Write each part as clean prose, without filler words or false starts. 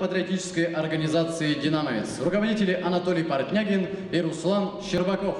Патриотической организации «Динамовец», руководители Анатолий Портнягин и Руслан Щербаков.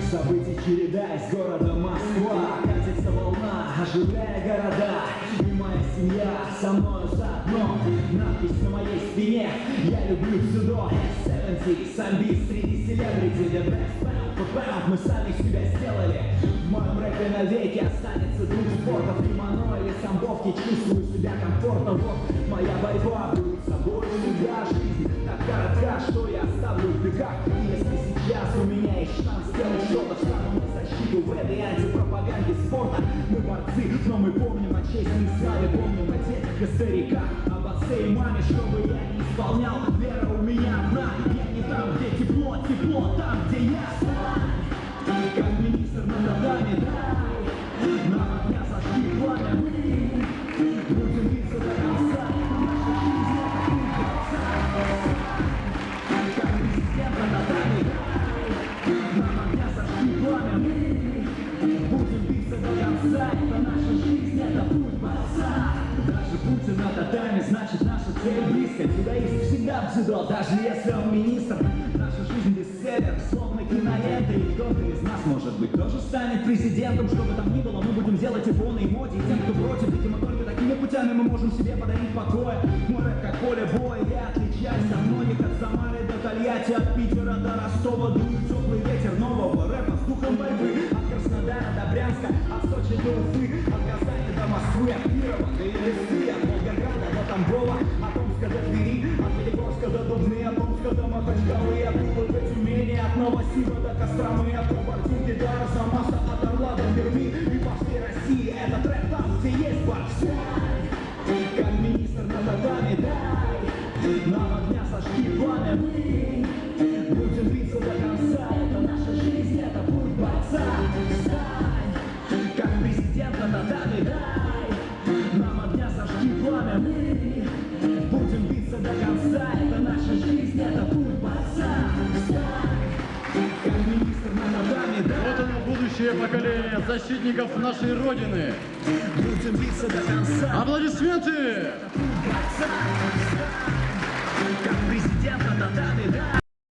Событий череда из города Москва, катится волна, оживляя города. И моя семья со мною заодно. Надпись на моей спине: я люблю дзюдо. S70, самбист, 3D celebrity, the best pound for pound. Мы сами себя сделали. В моем рэпе навеки останется дух спортов. Кимоно или самбовки, чувствую себя комфортно. Вот моя борьба, будет собой всегда. Жизнь так коротка, что я оставлю в веках. Если сейчас у меня есть шанс сделать что-то, встану на защиту в этой антипропаганде спорта. Мы борцы, но мы помним о чести и славе, помним о детях и стариках, об отце и маме, что бы я не исполнял. Вера у меня одна, я не там, где тепло, тепло там, где я. Как министр на татами, дай нам огня зажги пламя. Мы будем биться до конца. Наша жизнь — это путь борца. Как президент на татами, дай нам огня зажги пламя. Мы будем биться до конца. Это наша жизнь, это путь борца. Даже будь на татами, значит наша цель близко. Дзюдоист всегда в дзюдо, даже если он министр. Наша жизнь бестселлер, словно кинолента. И кто-то из нас, может быть, тоже станет президентом. Что бы там ни было, мы будем делать и по полной моде. И тем, кто против, видимо, только такими путями мы можем себе подарить покой. Мой рэп как поле боя, я отличаюсь от многих. От Самары до Тольятти, от Питера до Ростова. Дует теплый ветер нового рэпа с духом борьбы. От Краснодара до Брянска, от Сочи до Уфы, от Казани до Москвы, от Кирова до Елисты, от Волгограда до Тамбова, от Омска до Твери, от Пятигорска до Дубны, от Омска до Махачкалы, от Тулы до Тюмени, от Новосиба до Костромы, от Кабардинки до Арзамаса, от Орла до Перми и по всей России. Этот рэп там, где есть борцы. Как министр на татами, дай нам огня зажги пламя. Мы будем биться до конца. Это наша жизнь, это путь борца. Стань, как президент на татами, дай нам огня зажги пламя. Мы будем биться до конца. Это наша жизнь, это путь борца. Стань, как министр на татами, дай. Вот оно, будущее поколение защитников нашей Родины. Будем биться до конца. Аплодисменты! Это путь борца. Стань, как президент на татами.